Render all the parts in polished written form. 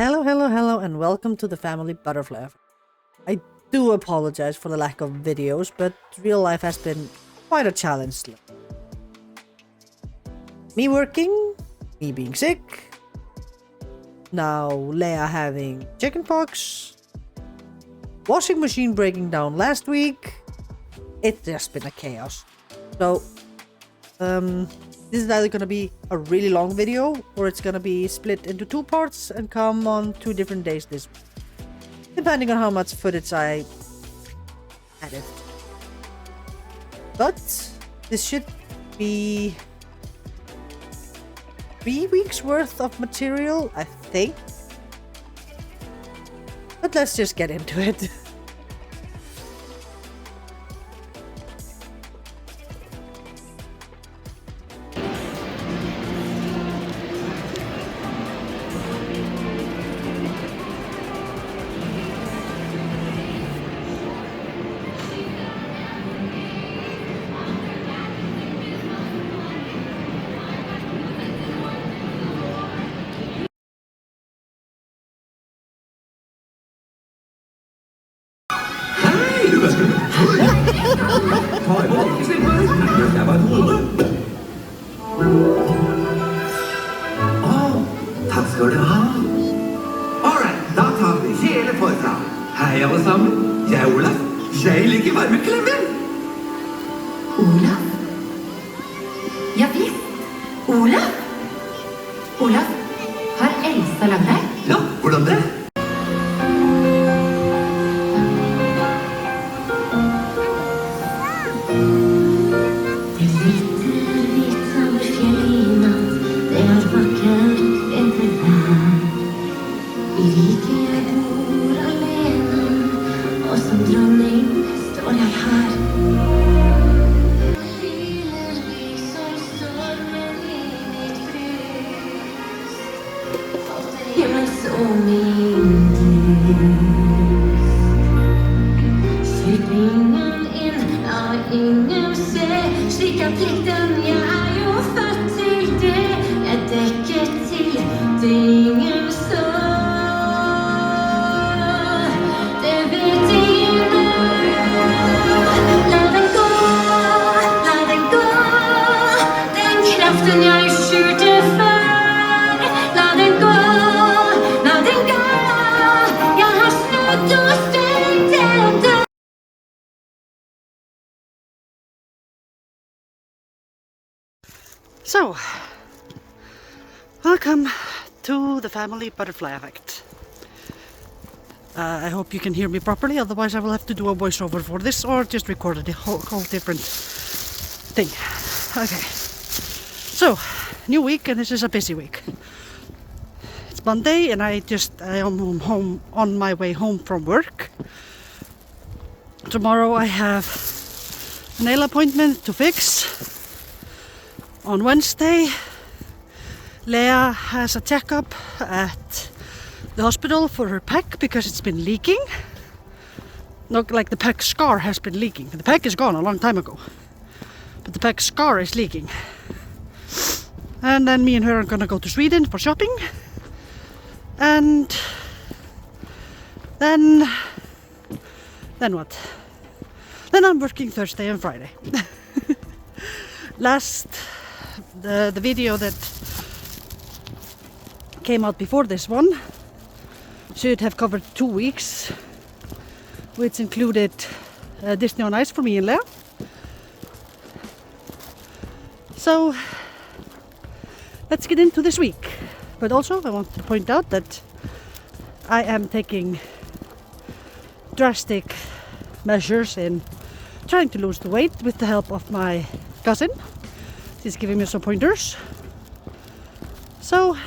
Hello, and welcome to the family butterfly. I do apologize for the lack of videos, but real life has been quite a challenge. Me working, me being sick, now Leia having chickenpox, washing machine breaking down last week. It's just been a chaos. So, this is either gonna be a really long video or it's gonna be split into two parts and come on 2 different days this week, depending on how much footage I edit. But this should be 3 weeks worth of material, I think. But let's just get into it. Takk skal du ha. Alright, da tar vi hele forfra. Hei alle sammen, jeg er Olaf. Jeg liker varmeklemmer. Olaf? Ja visst, Olaf. Olaf, har Elsa lagd deg? Ja, hvordan det? So, welcome to the family butterfly effect. I hope you can hear me properly, otherwise I will have to do a voiceover for this or just record a whole different thing. Okay, so new week, and this is a busy week. It's Monday and I am home on my way home from work. Tomorrow I have a nail appointment to fix. On Wednesday, Leia has a checkup at the hospital for her pec because it's been leaking. Not like the pec scar has been leaking. The pec is gone a long time ago, but the pec scar is leaking. And then me and her are gonna go to Sweden for shopping. And then what? Then I'm working Thursday and Friday. The video that came out before this one should have covered 2 weeks, which included Disney on Ice for me and Leia. So let's get into this week. But also I want to point out that I am taking drastic measures in trying to lose the weight with the help of my cousin. She's giving me some pointers. So,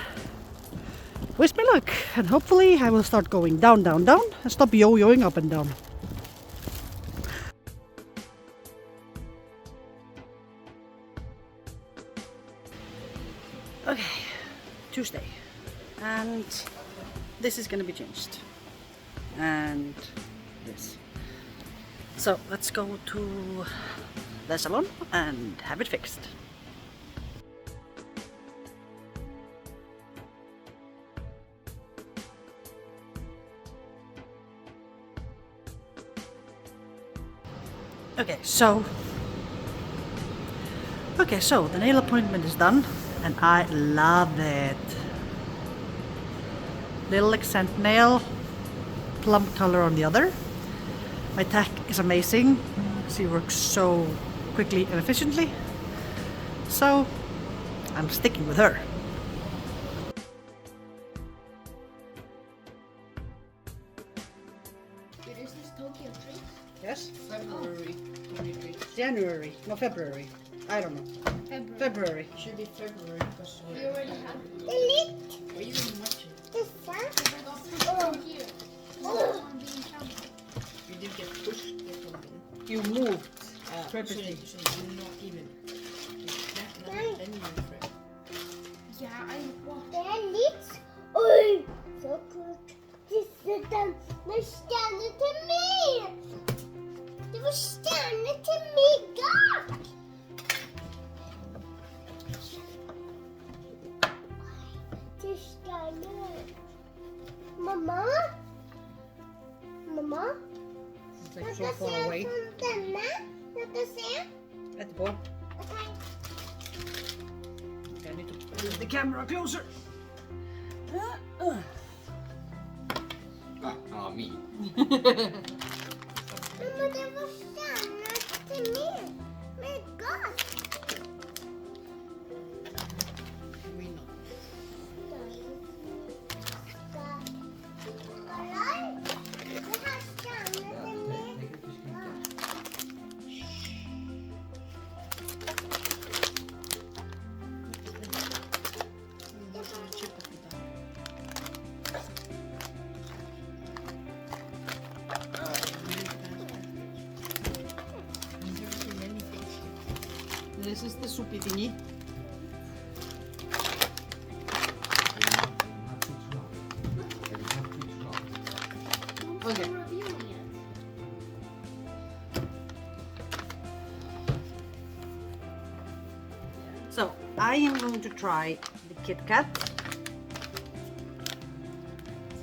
wish me luck, and hopefully I will start going down, and stop yo-yoing up and down. Okay, Tuesday, and this is gonna be changed, and this. So let's go to the salon and have it fixed. Okay, so the nail appointment is done and I love it. Little accent nail, plum color on the other. My tech is amazing. She works so quickly and efficiently. So I'm sticking with her. Is this Tokyo trip? Yes? February. January, no February. I don't know. February. Should be February because we already have it. Delete Why you didn't watch it? this one. Here. You did get pushed. You moved. Purposely. So you're not even. Then you're afraid. Yeah, I want delete. Oj, så kort. Den stjärnor till mig. Det var stjärnor till middag. Till stjärnor. Mamma? Mamma? It's like so far away. Denna. Jag kan se. Etterpå. Okej. Okay, I need to move the camera closer. Me. Mamma, det var stjärnor till mig. Middag. We know. This is the soupy thingy. Okay. So I am going to try the Kit Kat.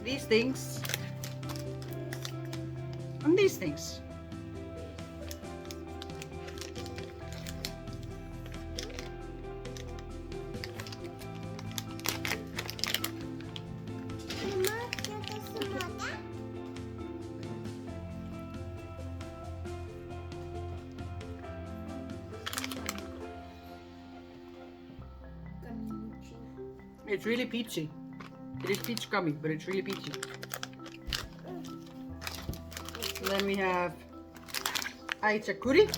These things and these things. It's really peachy. It is peach gummy, but it's really peachy. Then we have Aicha curry.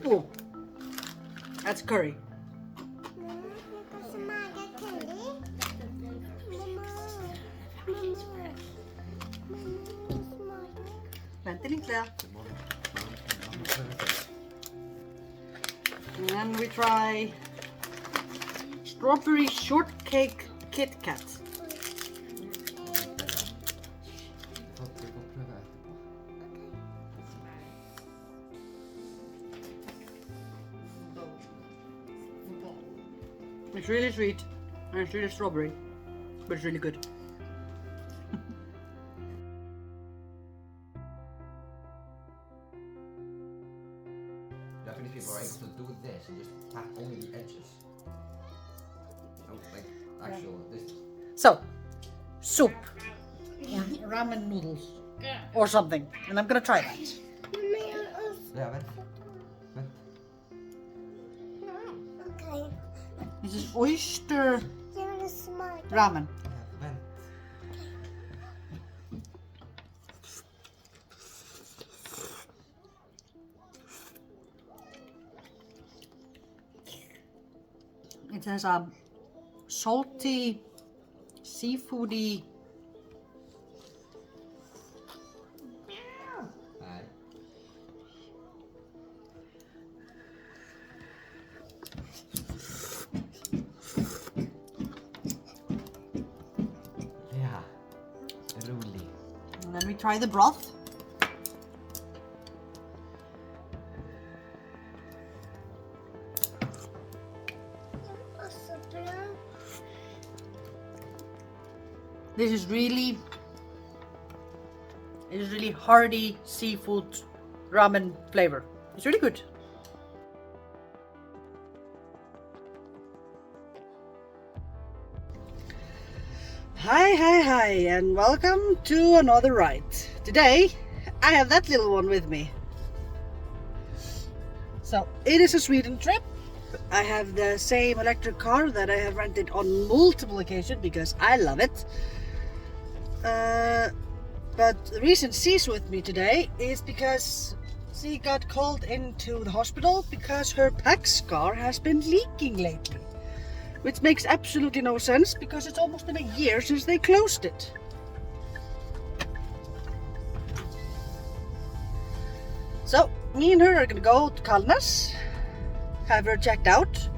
Oh, that's curry. Vänta lite där. And then we try strawberry shortcake Kit Kat. It's really sweet and it's really strawberry, but it's really good. Japanese people are able to do this and just tap only the edges. Oh, like actual this. So, soup or ramen noodles or something, and I'm gonna try that. Yeah, vent. Okay. This is oyster Jag vill smaka. ramen. Vent. It has a salty, seafoody. Nej. Ja, rolig. And then we try the broth. Så bra. This is really It's really hearty seafood ramen flavor. It's really good. Hi, and welcome to another ride. Today, I have that little one with me. So, it is a Sweden trip. I have the same electric car that I have rented on multiple occasions because I love it. But the reason she's with me today is because she got called into the hospital because her PAX car has been leaking lately. Which makes absolutely no sense because it's almost been a year since they closed it. So, me and her are gonna go to Kalnas, have her checked out,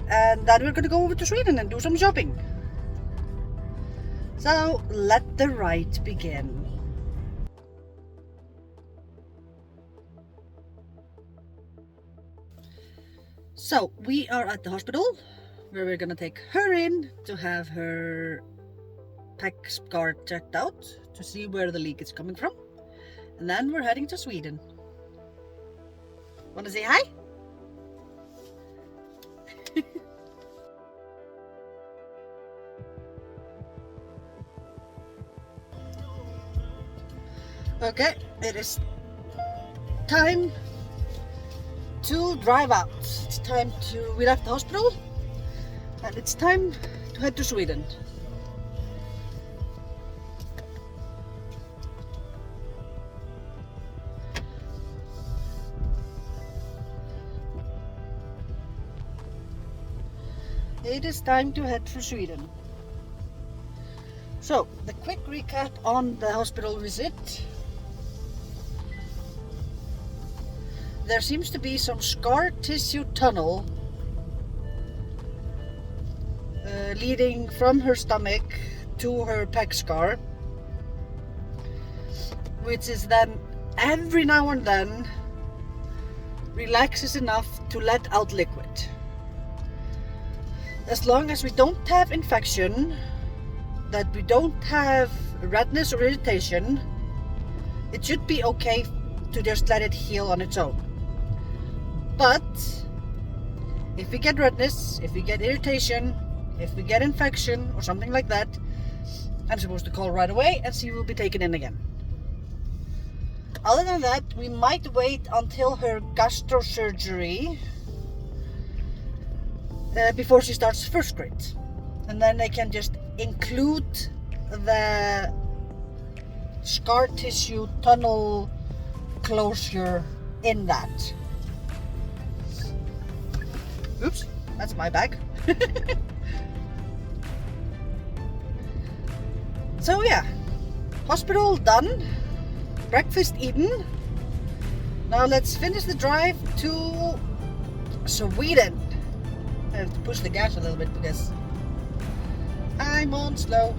and then we're gonna go over to Sweden and do some shopping. So, let the ride begin. So, we are at the hospital where we're gonna take her in to have her PAX car checked out to see where the leak is coming from. And then we're heading to Sweden. Wanna say hi? Okay, it is time to drive out. It's time to, we left the hospital and it's time to head to Sweden. It is time to head for Sweden. So, the quick recap on the hospital visit. There seems to be some scar tissue tunnel leading from her stomach to her PAX scar, which is then every now and then relaxes enough to let out liquid. As long as we don't have infection, that we don't have redness or irritation, it should be okay to just let it heal on its own. But if we get redness, if we get irritation, if we get infection or something like that, I'm supposed to call right away and she will be taken in again. Other than that, we might wait until her gastrosurgery before she starts first grade. And then they can just include the scar tissue tunnel closure in that. Oops, that's my bag. So yeah, hospital done, breakfast eaten. Now let's finish the drive to Sweden. I have to push the gas a little bit because I'm on slow.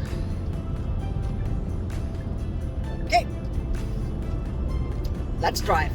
Okay, let's drive.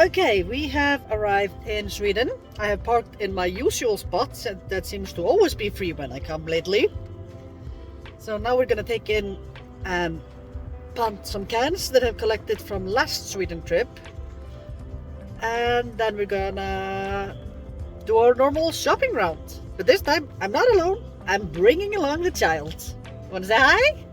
Okay, we have arrived in Sweden. I have parked in my usual spot, and that seems to always be free when I come lately. So now we're gonna take in and plant some cans that I've collected from last Sweden trip. And then we're gonna do our normal shopping round. But this time, I'm not alone. I'm bringing along the child. Wanna say hi?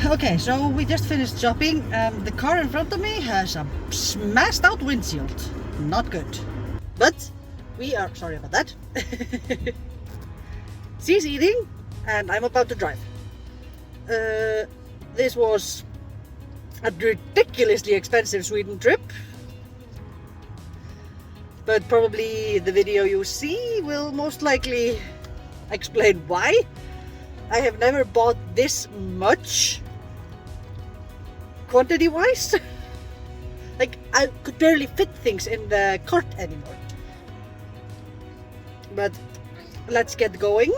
Okay, so we just finished shopping and the car in front of me has a smashed out windshield. Not good. But we are sorry about that. She's eating and I'm about to drive. This was a ridiculously expensive Sweden trip. But probably the video you see will most likely explain why. I have never bought this much quantity wise. Like I could barely fit things in the cart anymore. But let's get going.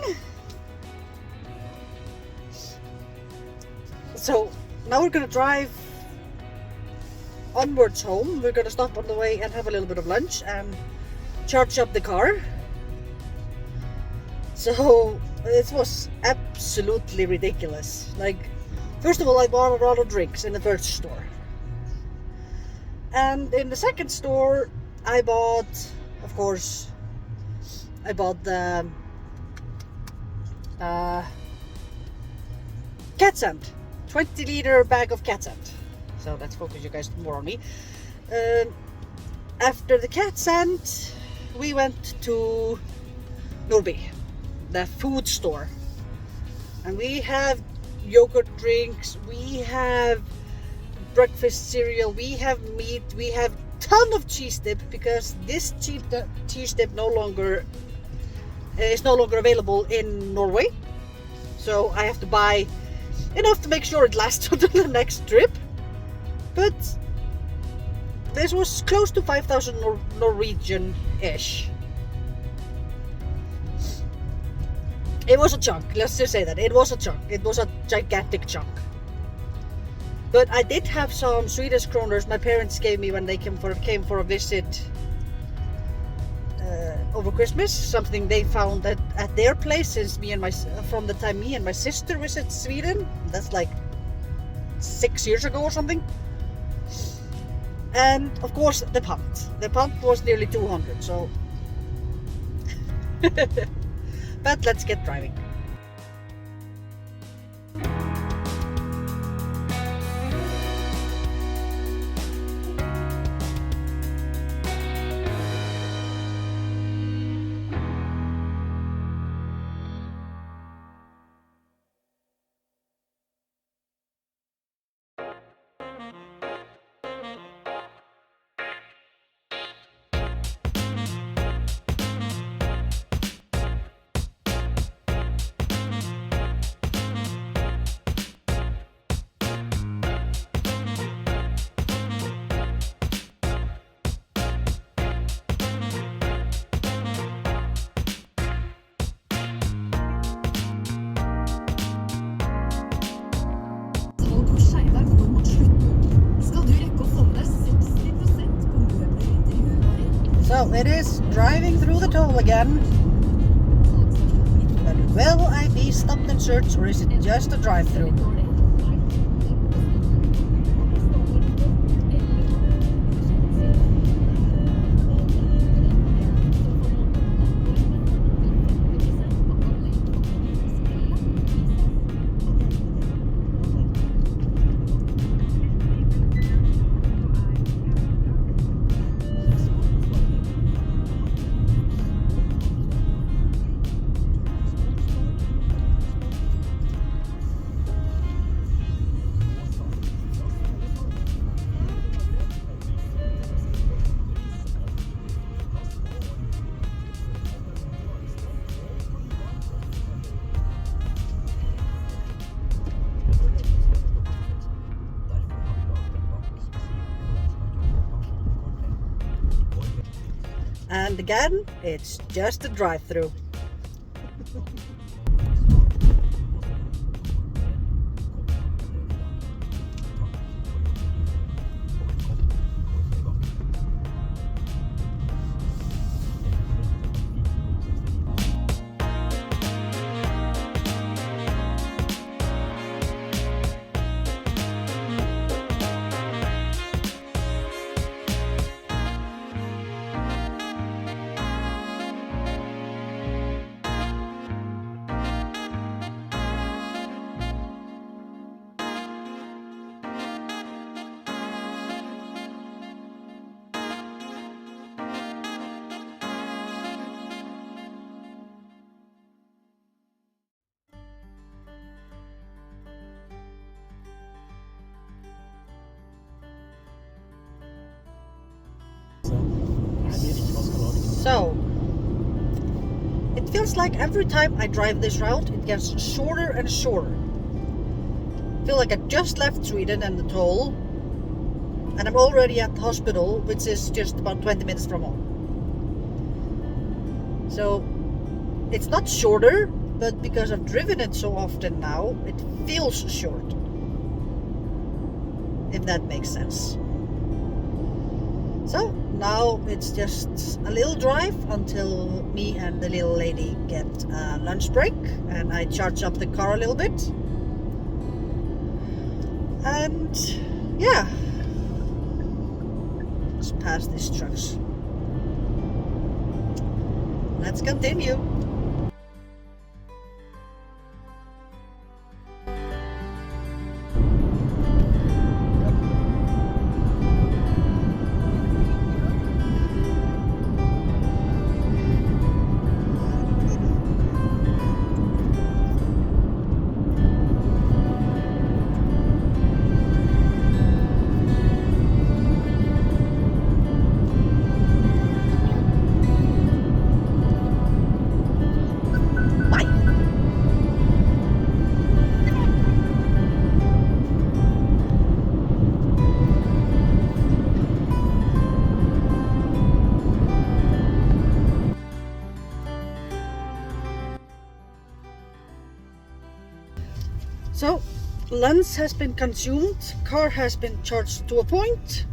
So now we're gonna drive onwards home. We're gonna stop on the way and have a little bit of lunch and charge up the car. So this was absolutely ridiculous. Like, first of all, I bought a lot of drinks in the first store, and in the second store I bought, of course, I bought the cat sand, 20-liter bag of cat sand. So let's focus you guys more on me. After the cat sand, we went to Norby, the food store, and we have yogurt drinks, we have breakfast cereal, we have meat, we have ton of cheese dip, because this cheese dip is no longer available in Norway. So I have to buy enough to make sure it lasts until the next trip. But this was close to 5,000 Norwegian-ish. It was a chunk, let's just say that. It was a chunk. It was a gigantic chunk. But I did have some Swedish kroners my parents gave me when they came for a visit over Christmas. Something they found at their place from the time me and my sister visited Sweden. That's like 6 years ago or something. And of course the pant. The pant was nearly 200, so... But let's get driving. So it is driving through the toll again. But will I be stopped and searched, or is it just a drive-through? And again, it's just a drive-through. So, it feels like every time I drive this route, it gets shorter and shorter. I feel like I just left Sweden and the toll, and I'm already at the hospital, which is just about 20 minutes from home. So, it's not shorter, but because I've driven it so often now, it feels short. If that makes sense. So now it's just a little drive until me and the little lady get a lunch break and I charge up the car a little bit. And yeah, let's pass these trucks. Let's continue. So, lunch has been consumed, car has been charged to a point,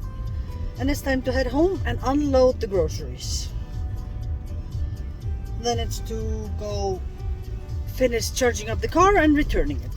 and it's time to head home and unload the groceries. Then it's to go finish charging up the car and returning it.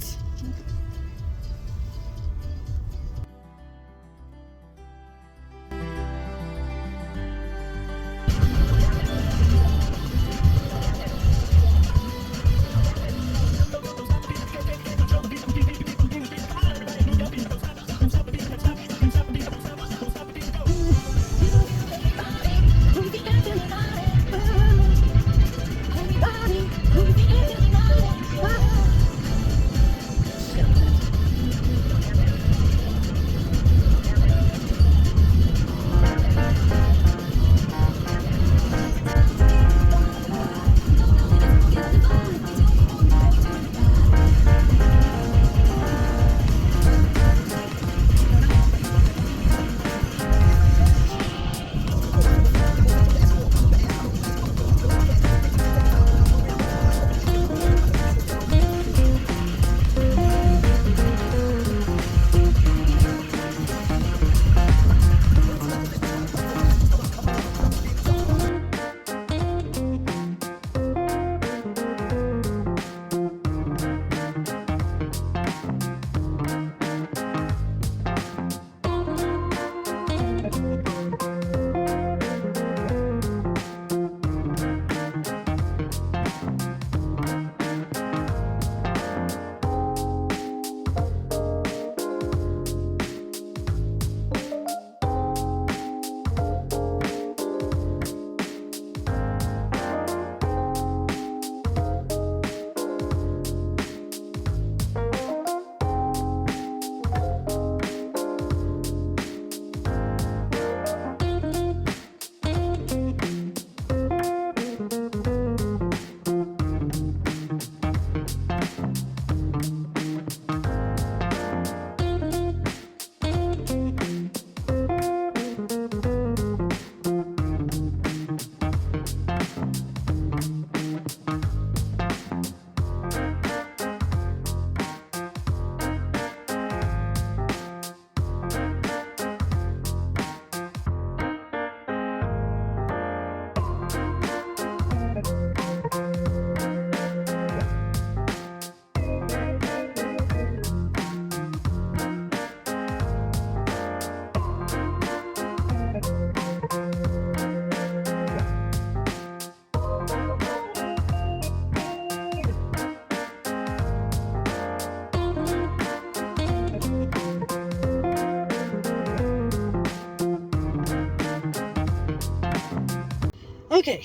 Okay,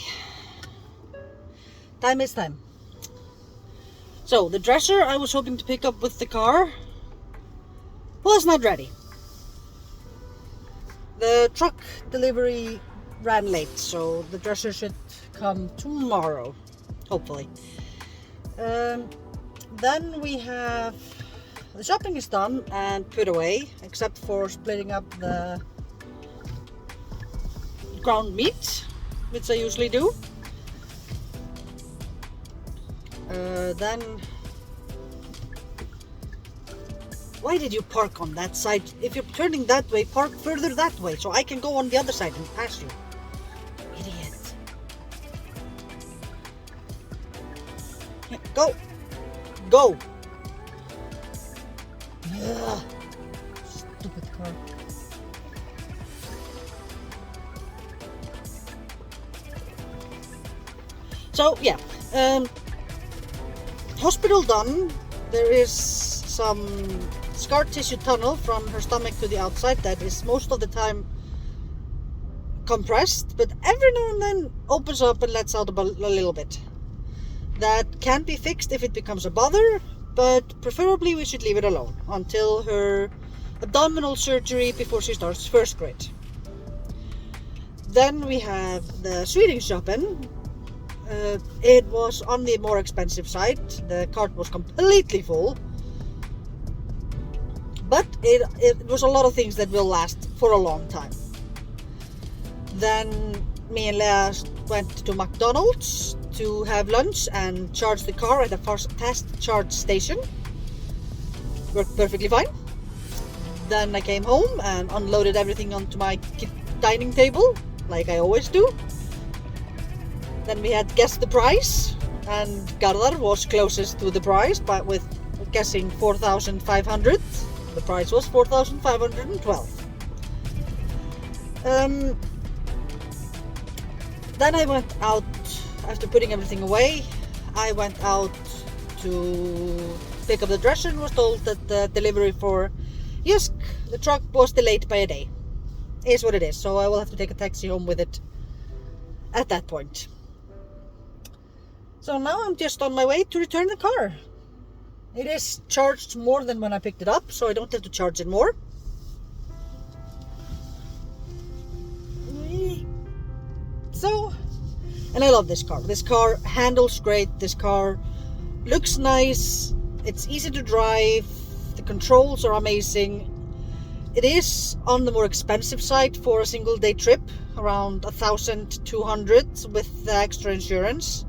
time is time. So the dresser I was hoping to pick up with the car was not ready. The truck delivery ran late, so the dresser should come tomorrow, hopefully. Then we have the shopping is done and put away, except for splitting up the ground meat, which I usually do. Then why did you park on that side? If you're turning that way, park further that way so I can go on the other side and pass you. Idiot. Go! Go! Ugh. Stupid car. So yeah, hospital done. There is some scar tissue tunnel from her stomach to the outside that is most of the time compressed, but every now and then opens up and lets out a little bit. That can be fixed if it becomes a bother, but preferably we should leave it alone until her abdominal surgery before she starts first grade. Then we have the Swedish shopping. It was on the more expensive side. The cart was completely full, but it was a lot of things that will last for a long time. Then me and Leah went to McDonald's to have lunch and charge the car at a fast charge station. Worked perfectly fine. Then I came home and unloaded everything onto my dining table, like I always do. Then we had guessed the price, and Garðar was closest to the price, but with guessing 4,500. The price was 4,512. Then I went out, after putting everything away, I went out to pick up the dresser and was told that the delivery for Jysk, the truck, was delayed by a day. It is what it is, so I will have to take a taxi home with it at that point. So now I'm just on my way to return the car. It is charged more than when I picked it up, so I don't have to charge it more. So, and I love this car. This car handles great. This car looks nice. It's easy to drive. The controls are amazing. It is on the more expensive side for a single day trip, around 1,200 with the extra insurance.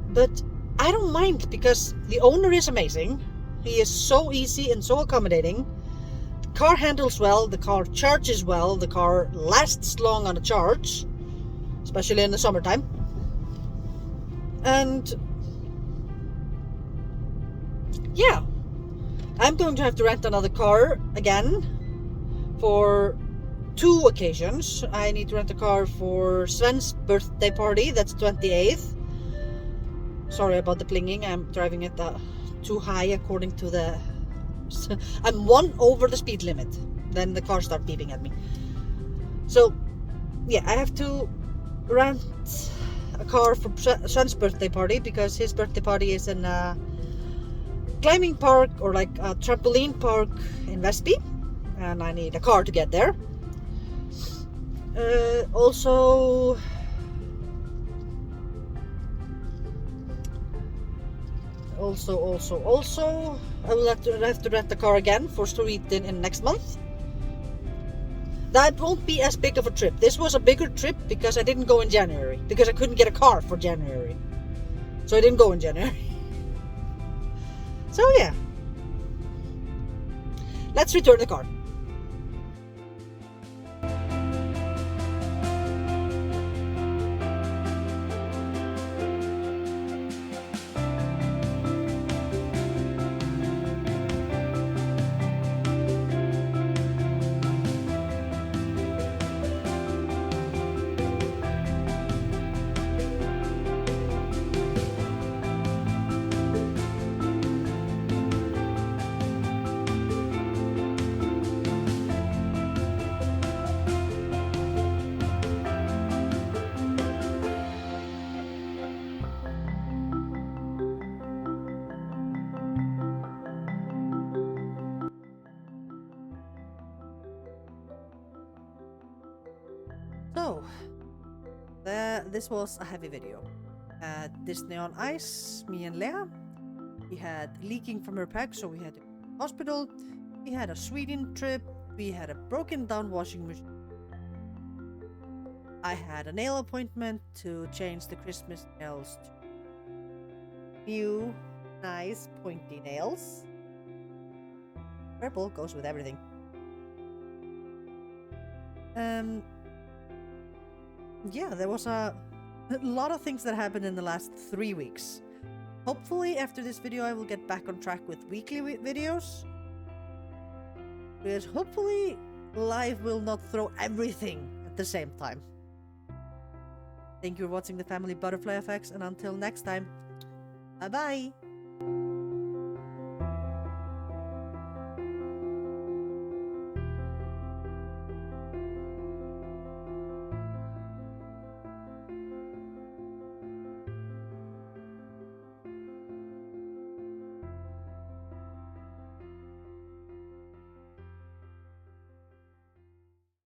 But I don't mind because the owner is amazing. He is so easy and so accommodating. The car handles well, the car charges well, the car lasts long on a charge, especially in the summertime. And yeah, I'm going to have to rent another car again for 2 occasions. I need to rent a car for Svein's birthday party, that's 28th. Sorry about the plinging, I'm driving it too high according to the... I'm 1 over the speed limit. Then the car starts beeping at me. So, yeah, I have to rent a car for Svein's birthday party because his birthday party is in a climbing park or like a trampoline park in Vestby. And I need a car to get there. Also... Also, I will have to rent the car again for Sweden in next month. That won't be as big of a trip. This was a bigger trip because I didn't go in January. Because I couldn't get a car for January. So I didn't go in January. So yeah. Let's return the car. this was a heavy video. Disney on Ice, me and Lea. We had leaking from her pack, so we had to go to the hospital. We had a Sweden trip. We had a broken down washing machine. I had a nail appointment to change the Christmas nails to new, nice, pointy nails. Purple goes with everything. Yeah, there was a lot of things that happened in the last 3 weeks. Hopefully, after this video, I will get back on track with weekly videos. Because hopefully, life will not throw everything at the same time. Thank you for watching the Family Butterfly Effects, and until next time, bye-bye!